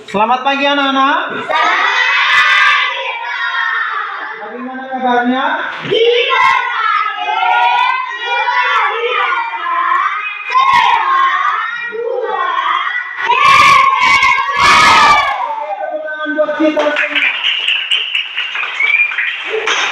Selamat pagi anak-anak. Bagaimana kabarnya?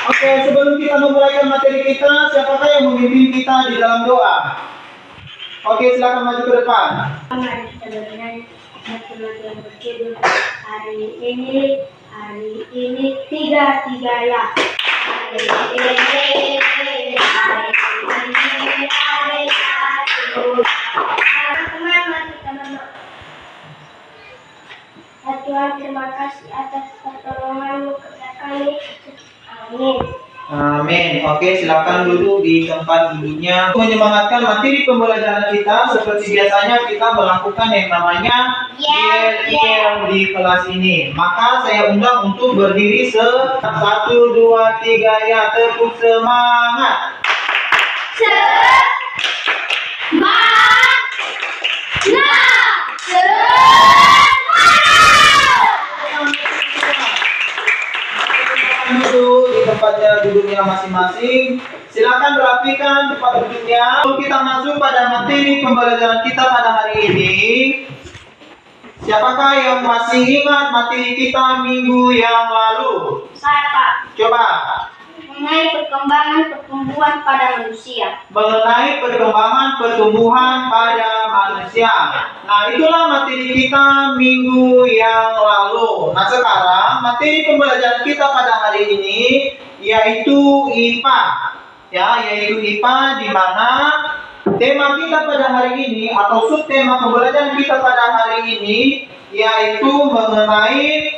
Oke, sebelum kita memulai materi kita, siapakah yang memimpin kita di dalam doa? Oke, silakan maju ke depan. Hari ini tiga ya. Tuhan, terima kasih atas pertolongan-Mu kepada kami. Amin. Amin. Oke, silakan duduk di tempat duduknya. Menyemangatkan materi pembelajaran kita, seperti biasanya kita melakukan yang namanya yel-yel di kelas ini. Maka saya undang untuk berdiri 1, 2, 3 ya, tepuk semangat. Duduk di tempatnya duduknya masing-masing. Silakan rapikan tempat duduknya. Kalau kita masuk pada materi pembelajaran kita pada hari ini, siapakah yang masih ingat materi kita minggu yang lalu? Saya, Pak. Coba. Mengenai perkembangan pertumbuhan pada manusia. Mengenai perkembangan pertumbuhan pada manusia. Nah, itulah materi kita minggu yang lalu. Nah, sekarang materi pembelajaran kita pada hari ini yaitu IPA. Ya, yaitu IPA, di mana tema kita pada hari ini atau subtema pembelajaran kita pada hari ini yaitu mengenai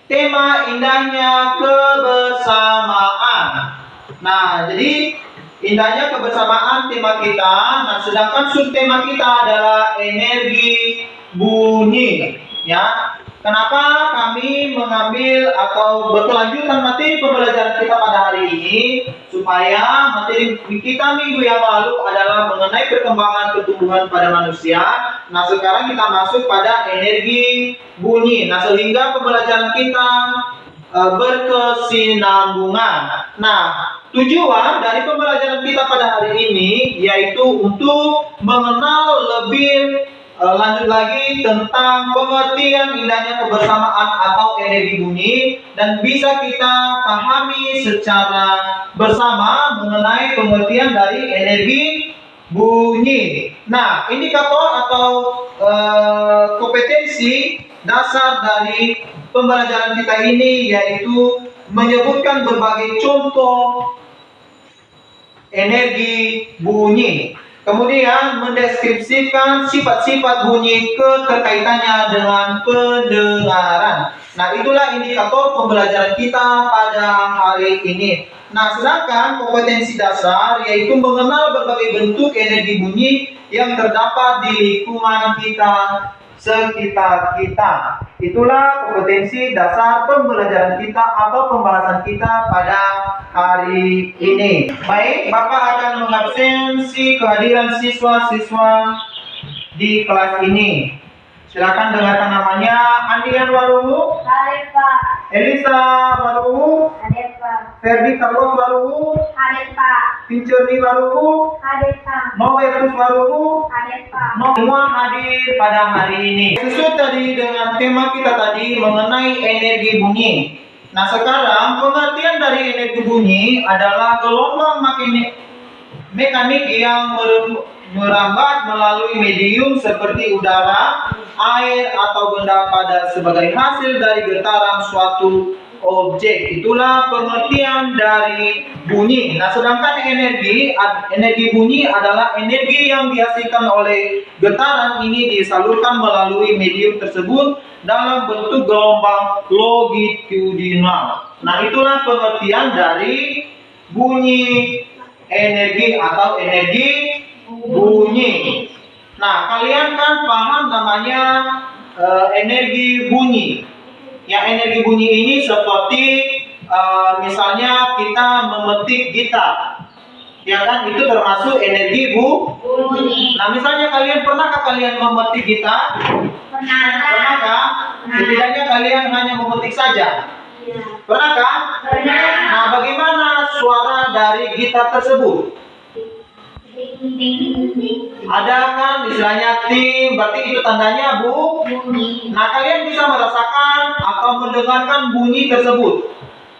tema indahnya kebersamaan. Nah, jadi indahnya kebersamaan tema kita. Nah, sedangkan subtema kita adalah energi bunyi. Ya, kenapa kami mengambil atau berkelanjutan materi pembelajaran kita pada hari ini? Supaya materi kita minggu yang lalu adalah mengenai perkembangan pertumbuhan pada manusia. Nah, sekarang kita masuk pada energi bunyi. Nah, sehingga pembelajaran kita berkesinambungan. Nah, tujuan dari pembelajaran kita pada hari ini yaitu untuk mengenal lebih lanjut lagi tentang pengertian indahnya kebersamaan atau energi bunyi, dan bisa kita pahami secara bersama mengenai pengertian dari energi bunyi. Nah, indikator atau kompetensi dasar dari pembelajaran kita ini yaitu menyebutkan berbagai contoh energi bunyi. Kemudian mendeskripsikan sifat-sifat bunyi keterkaitannya dengan pendengaran. Nah, itulah indikator pembelajaran kita pada hari ini. Nah, sedangkan kompetensi dasar yaitu mengenal berbagai bentuk energi bunyi yang terdapat di lingkungan kita, sekitar kita. Itulah kompetensi dasar pembelajaran kita atau pembahasan kita pada hari ini. Baik, Bapak akan mengabsensi kehadiran siswa-siswa di kelas ini. Silakan dengarkan namanya. Andian Waluhu. Hadir, Pak. Elisa Waluhu. Hadir, Pak. Ferdi Carlos Waluhu. Hadir, Pak. Pincerni Waluhu. Hadir, Pak. Novetus Waluhu. Hadir, Pak. Semua hadir pada hari ini. Sesuai tadi dengan tema kita tadi mengenai energi bunyi. Nah, sekarang pengertian dari energi bunyi adalah gelombang mekanik yang merambat melalui medium seperti udara, air, atau benda padat sebagai hasil dari getaran suatu objek. Itulah pengertian dari bunyi. Nah, sedangkan energi bunyi adalah energi yang dihasilkan oleh getaran ini disalurkan melalui medium tersebut dalam bentuk gelombang longitudinal. Nah, itulah pengertian dari bunyi energi atau energi bunyi. Nah, kalian kan paham namanya energi bunyi. Ya, energi bunyi ini seperti misalnya kita memetik gitar. Ya kan, itu termasuk energi bunyi. Nah, misalnya pernahkah kalian memetik gitar? Pernah kah? Setidaknya kalian hanya memetik saja. Iya. Pernah kah? Pernah. Nah, bagaimana suara dari gitar tersebut? Ada kan istilahnya ting, berarti itu tandanya Bunyi. Nah, kalian bisa merasakan atau mendengarkan bunyi tersebut.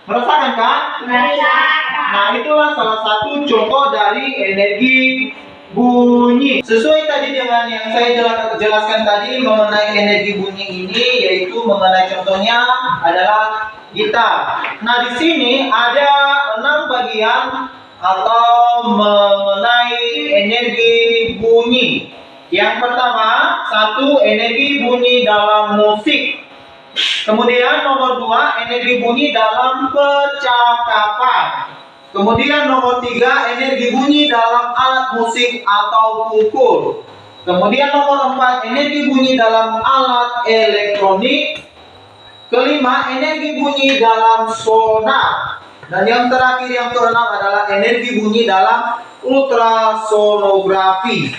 Merasakan kan? Merasakan. Nah, itulah salah satu contoh dari energi bunyi. Sesuai tadi dengan yang saya jelaskan tadi mengenai energi bunyi ini, yaitu mengenai contohnya adalah gitar. Nah, di sini ada 6 bagian atau mengenai energi bunyi. Yang pertama, satu energi bunyi dalam musik. Kemudian nomor 2, energi bunyi dalam percakapan. Kemudian nomor 3, energi bunyi dalam alat musik atau pukul. Kemudian nomor 4, energi bunyi dalam alat elektronik. Kelima, energi bunyi dalam sonar. Dan yang terakhir, yang keenam adalah energi bunyi dalam ultrasonografi.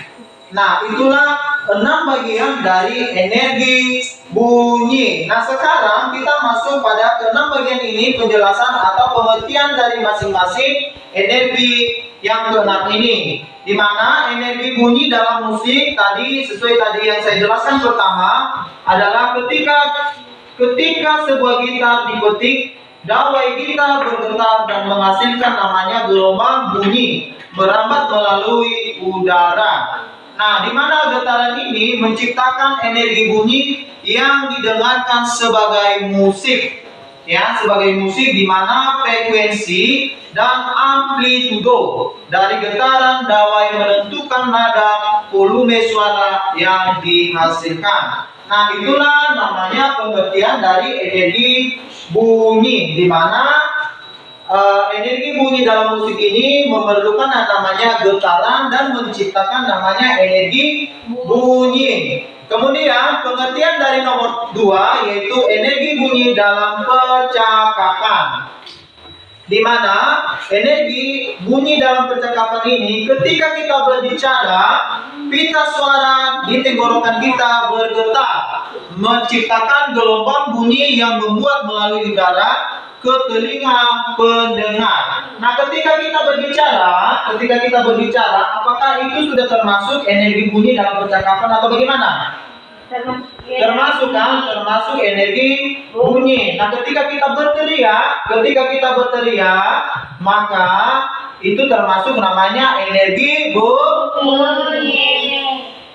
Nah, itulah 6 bagian dari energi bunyi. Nah, sekarang kita masuk pada ke-6 bagian ini, penjelasan atau pengertian dari masing-masing energi yang ke-6 ini. Di mana energi bunyi dalam musik tadi, sesuai tadi yang saya jelaskan pertama, adalah ketika sebuah gitar dipetik, dawai gitar bergetar dan menghasilkan namanya gelombang bunyi merambat melalui udara. Nah, di mana getaran ini menciptakan energi bunyi yang didengarkan sebagai musik. Ya, sebagai musik di mana frekuensi dan amplitudo dari getaran dawai menentukan nada volume suara yang dihasilkan. Nah, itulah namanya pengertian dari energi bunyi, di mana energi bunyi dalam musik ini memerlukan namanya getaran dan menciptakan namanya energi bunyi. Kemudian pengertian dari nomor 2 yaitu energi bunyi dalam percakapan. Di mana energi bunyi dalam percakapan ini ketika kita berbicara, pita suara di tenggorokan kita bergetar, menciptakan gelombang bunyi yang membuat melalui udara ke telinga pendengar. Nah, ketika kita berbicara, apakah itu sudah termasuk energi bunyi dalam percakapan atau bagaimana? Termasuk kan? Termasuk energi bunyi. Nah, ketika kita berteriak, maka itu termasuk namanya energi bunyi.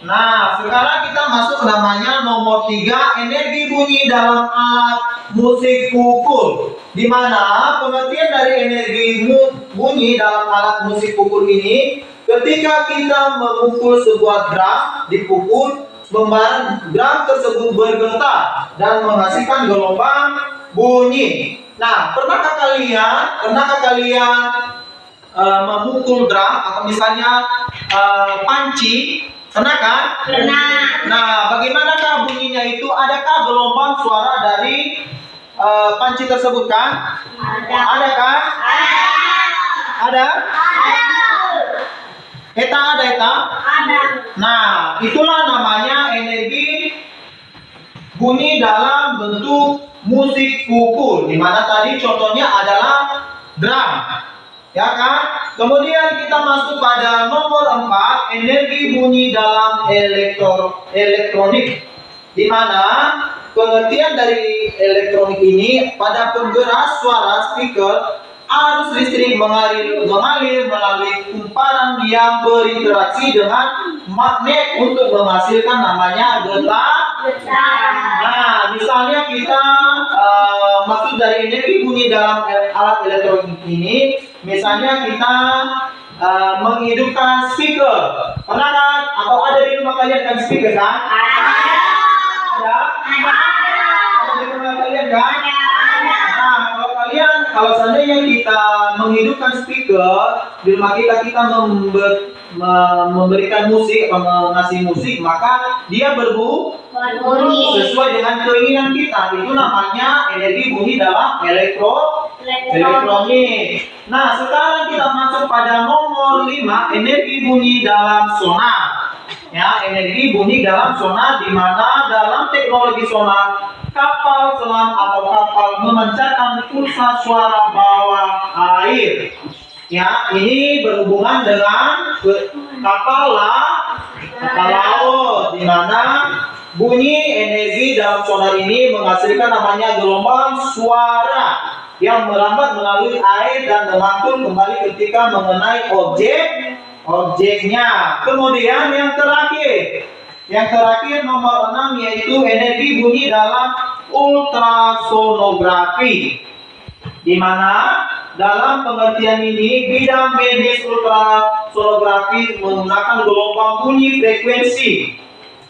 Nah, sekarang kita masuk namanya nomor 3, energi bunyi dalam alat musik pukul. Di mana pengertian dari energi bunyi dalam alat musik pukul ini, ketika kita memukul sebuah drum, dipukul, drum tersebut bergetar dan menghasilkan gelombang bunyi. Nah, pernahkah kalian memukul drum atau misalnya panci? Pernah kan? Pernah. Nah, bagaimanakah bunyinya itu? Adakah gelombang suara dari panci tersebut kan? Ada kan? Ada? Ada. Eta? Ada. Nah, itulah namanya energi bunyi dalam bentuk musik pukul. Di mana tadi contohnya adalah drum. Ya kan? Kemudian kita masuk pada nomor 4, energi bunyi dalam elektronik. Di mana pengertian dari elektronik ini pada penggeras suara speaker, arus listrik mengalir melalui kumparan yang berinteraksi dengan magnet untuk menghasilkan namanya getar. Nah, misalnya kita maksud dari energi bunyi dalam alat elektronik ini, misalnya kita menghidupkan speaker. Pernah kan? Atau ada di rumah kalian kan speaker kan? Ada? Ada di rumah kalian kan? Nah, kalau seandainya kita menghidupkan speaker di rumah kita memberikan musik atau mengasih musik, maka dia berbunyi sesuai dengan keinginan kita. Itu namanya energi bunyi dalam elektronik. Nah, sekarang kita masuk pada nomor 5, energi bunyi dalam sonar. Ya, energi bunyi dalam sonar, di mana dalam teknologi sonar, kapal selam atau kapal memancarkan pulsa suara bawah air. Ya, ini berhubungan dengan kapal laut, di mana bunyi energi dalam sonar ini menghasilkan namanya gelombang suara yang merambat melalui air dan memantul kembali ketika mengenai objeknya. Kemudian yang terakhir nomor 6 yaitu energi bunyi dalam ultrasonografi, di mana dalam pengertian ini bidang medis ultrasonografi menggunakan gelombang bunyi frekuensi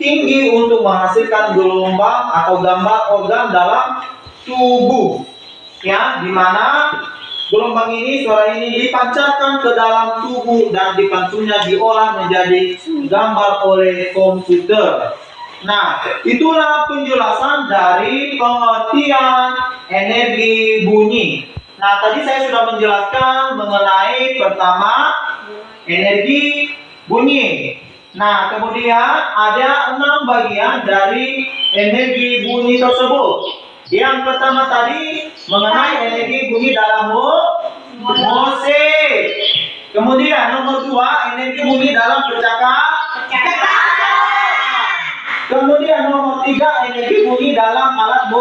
tinggi untuk menghasilkan gelombang atau gambar organ dalam tubuh. Ya, di mana gelombang ini, suara ini dipancarkan ke dalam tubuh dan dipantunya diolah menjadi gambar oleh komputer. Nah, itulah penjelasan dari pengertian energi bunyi. Nah, tadi saya sudah menjelaskan mengenai pertama energi bunyi. Nah, kemudian ada 6 bagian dari energi bunyi tersebut. Yang pertama tadi mengenai energi bunyi dalam musik. Kemudian nomor 2 energi bunyi dalam percakapan. Kemudian nomor 3 energi bunyi dalam alat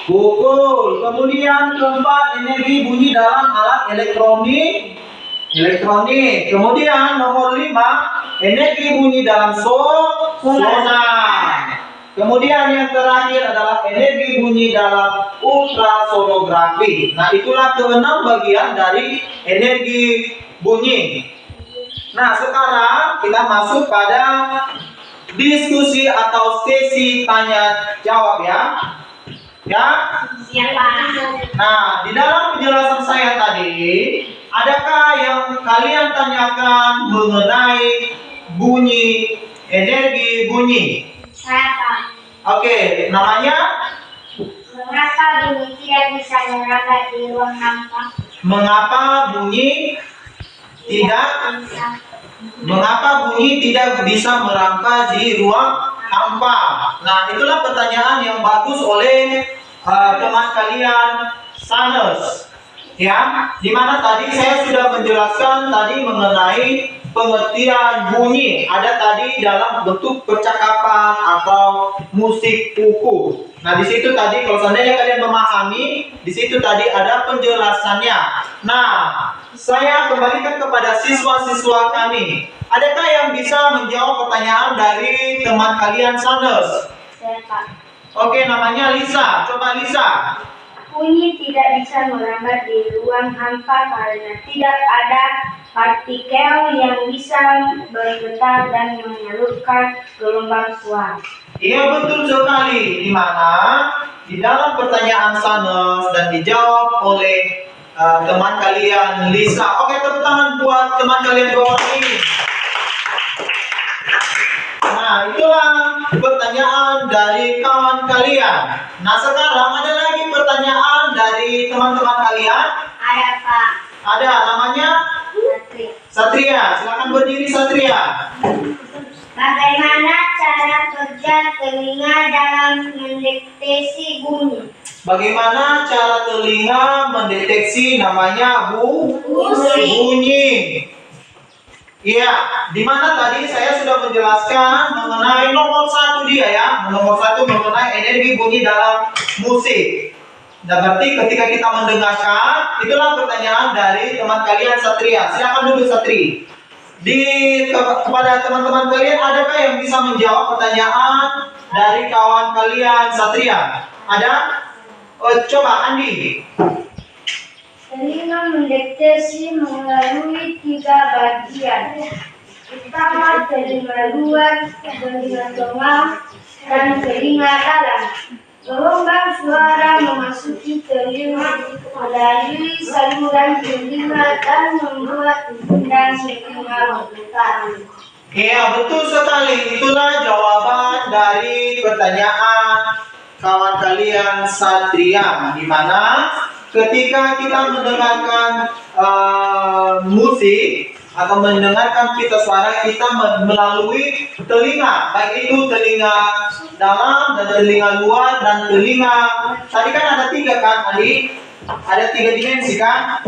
pukul. Kemudian keempat energi bunyi dalam alat elektronik. Kemudian nomor 5 energi bunyi dalam sonar. Kemudian yang terakhir adalah energi bunyi dalam ultrasonografi. Nah, itulah ke-6 bagian dari energi bunyi. Nah, sekarang kita masuk pada diskusi atau sesi tanya jawab ya. Nah, di dalam penjelasan saya tadi, adakah yang kalian tanyakan mengenai bunyi, energi bunyi? Oke, namanya? Mengapa bunyi tidak bisa merambat di ruang hampa? Mengapa bunyi tidak bisa merambat di ruang hampa? Nah, itulah pertanyaan yang bagus oleh teman kalian Sanes. Ya, dimana tadi saya sudah menjelaskan tadi mengenai pengertian bunyi. Ada tadi dalam bentuk percakapan atau musik kuku. Nah, di situ tadi kalau seandainya kalian memahami, di situ tadi ada penjelasannya. Nah, saya kembalikan kepada siswa-siswa kami. Adakah yang bisa menjawab pertanyaan dari teman kalian Sanes? Oke, namanya Lisa. Coba Lisa. Bunyi tidak bisa merambat di ruang hampa karena tidak ada partikel yang bisa bergetar dan menyalurkan gelombang suara. Iya, betul sekali. Di mana di dalam pertanyaan Sanes dan dijawab oleh teman kalian Lisa. Oke, tepuk tangan buat teman kalian dua orang ini. Nah, itulah pertanyaan dari kawan kalian. Nah, sekarang ada lagi pertanyaan dari teman-teman kalian. Ada Pak. Ada, namanya Satria. Silakan berdiri Satria. Bagaimana cara kerja telinga dalam mendeteksi bunyi? Bagaimana cara telinga mendeteksi namanya bunyi? Iya, dimana tadi saya sudah menjelaskan mengenai nomor 1 dia ya. Nomor 1 mengenai energi bunyi dalam musik. Dan berarti ketika kita mendengarkan, itulah pertanyaan dari teman kalian Satria. Silakan dulu Satri. Kepada teman-teman kalian, adakah yang bisa menjawab pertanyaan dari kawan kalian Satria? Ada? Coba Andi. Telinga mendeteksi melalui 3 bagian. Pertama, telinga luar, telinga tengah, dan telinga dalam. Gelombang suara memasuki telinga melalui saluran telinga dan membuat gundah telinga bergetar. Iya, betul sekali. Itulah jawaban dari pertanyaan kawan kalian Satria, di mana ketika kita mendengarkan musik atau mendengarkan pita suara kita melalui telinga, baik itu telinga dalam dan telinga luar dan telinga. Tadi kan ada 3 kan, adik? Ada 3 dimensi kan?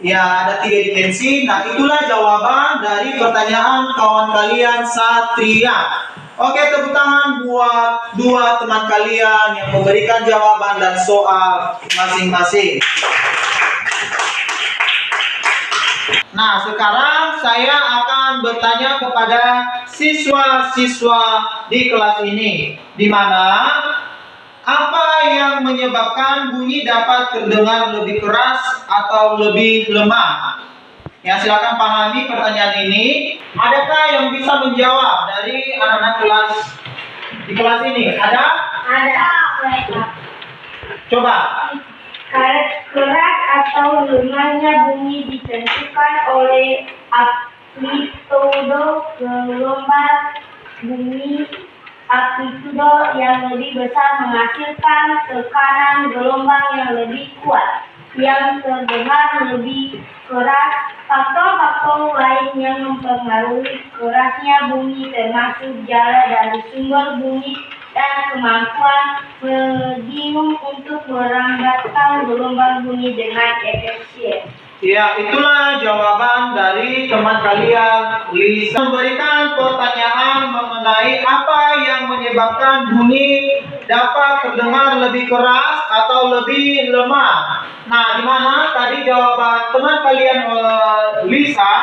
Ya, ada 3 dimensi. Nah, itulah jawaban dari pertanyaan kawan kalian Satria. Oke, tepuk tangan buat 2 teman kalian yang memberikan jawaban dan soal masing-masing. Nah, sekarang saya akan bertanya kepada siswa-siswa di kelas ini, di mana apa yang menyebabkan bunyi dapat terdengar lebih keras atau lebih lemah? Ya, silakan pahami pertanyaan ini. Adakah yang bisa menjawab dari anak-anak kelas di kelas ini? Ada? Ada. Coba. Keras atau lemahnya bunyi ditentukan oleh amplitudo gelombang bunyi. Amplitudo yang lebih besar menghasilkan tekanan gelombang yang lebih kuat, yang terdengar lebih keras. Faktor-faktor lain yang mempengaruhi kerasnya bunyi termasuk jarak dari sumber bunyi dan kemampuan medium untuk merambatkan gelombang bunyi dengan efisien. Ya, itulah jawaban dari teman kalian Lisa. Memberikan pertanyaan mengenai apa yang menyebabkan bunyi dapat terdengar lebih keras atau lebih lemah. Nah, di mana tadi jawaban teman kalian Lisa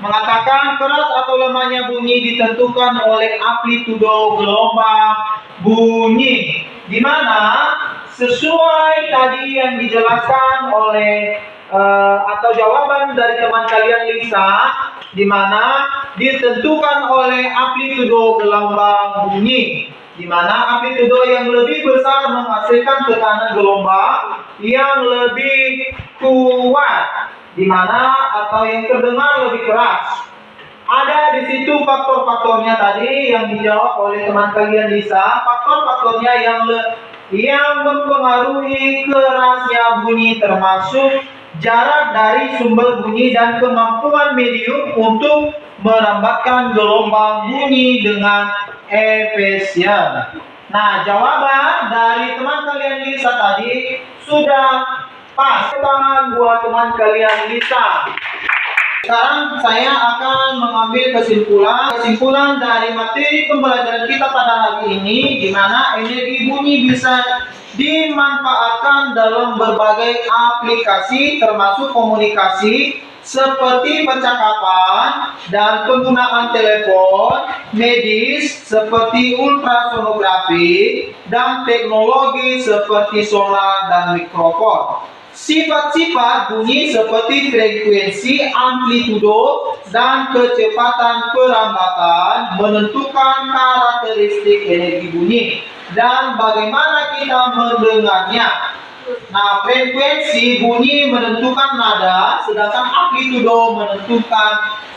mengatakan keras atau lemahnya bunyi ditentukan oleh amplitudo gelombang bunyi. Di mana sesuai tadi yang dijelaskan oleh atau jawaban dari teman kalian Lisa, di mana ditentukan oleh amplitudo gelombang bunyi, di mana amplitudo yang lebih besar menghasilkan tekanan gelombang yang lebih kuat, di mana atau yang terdengar lebih keras. Ada di situ faktor-faktornya tadi yang dijawab oleh teman kalian Lisa. Faktor-faktornya yang mempengaruhi kerasnya bunyi termasuk jarak dari sumber bunyi dan kemampuan medium untuk merambatkan gelombang bunyi dengan efisien. Nah, jawaban dari teman kalian Lisa tadi sudah pas. Tangan buat teman kalian Lisa. Sekarang saya akan mengambil kesimpulan dari materi pembelajaran kita pada hari ini, di mana energi bunyi bisa dimanfaatkan dalam berbagai aplikasi termasuk komunikasi seperti percakapan dan penggunaan telepon, medis seperti ultrasonografi, dan teknologi seperti sonar dan mikrofon. Sifat-sifat bunyi seperti frekuensi, amplitudo, dan kecepatan perambatan menentukan karakteristik energi bunyi dan bagaimana kita mendengarnya. Nah, frekuensi bunyi menentukan nada, sedangkan amplitudo menentukan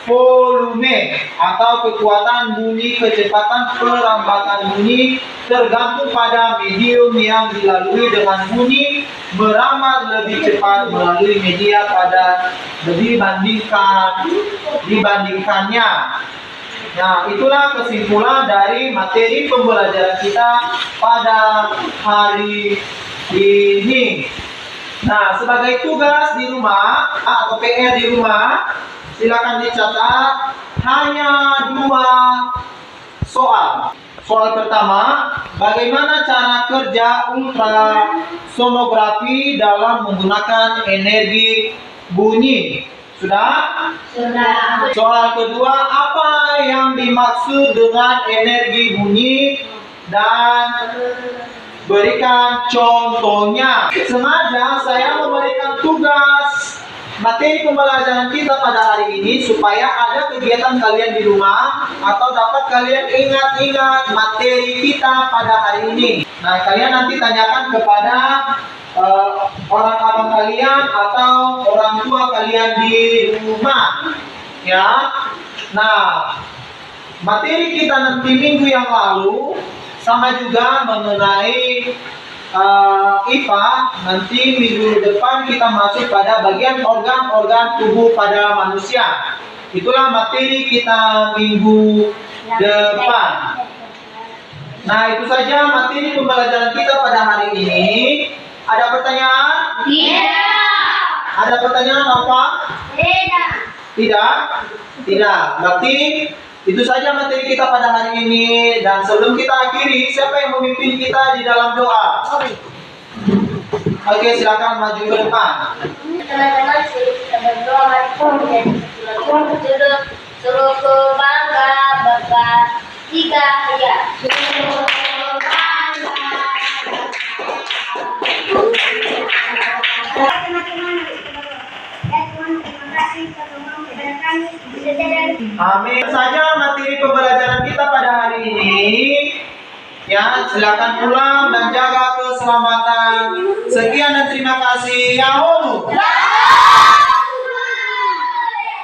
volume atau kekuatan bunyi. Kecepatan perambatan bunyi tergantung pada medium yang dilalui dengan bunyi merambat lebih cepat melalui media pada dibandingkannya. Nah, itulah kesimpulan dari materi pembelajaran kita pada hari ini. Nah, sebagai tugas di rumah atau PR di rumah, silakan dicatat hanya 2 soal. Soal pertama, bagaimana cara kerja ultrasonografi dalam menggunakan energi bunyi? Sudah? Sudah. Soal kedua, apa yang dimaksud dengan energi bunyi dan berikan contohnya. Sengaja saya memberikan tugas materi pembelajaran kita pada hari ini supaya ada kegiatan kalian di rumah atau dapat kalian ingat-ingat materi kita pada hari ini. Nah, kalian nanti tanyakan kepada orang abang kalian atau orang tua kalian di rumah, ya. Nah, materi kita nanti minggu yang lalu sama juga mengenai IPA. Nanti minggu depan kita masuk pada bagian organ-organ tubuh pada manusia. Itulah materi kita minggu depan. Nah, itu saja materi pembelajaran kita pada hari ini. Ada pertanyaan? Tidak. Ada pertanyaan apa? Tidak. Tidak? Tidak. Berarti itu saja materi kita pada hari ini. Dan sebelum kita akhiri, siapa yang memimpin kita di dalam doa? Oke, silakan maju ke depan. Teman-teman, kita berdoa mari menjadi kesatuan berjodoh suruh kebangga Bapa tiga ya. Amin. Saja materi pembelajaran kita pada hari ini. Ya, silakan pulang dan jaga keselamatan. Sekian dan terima kasih. Yahoo.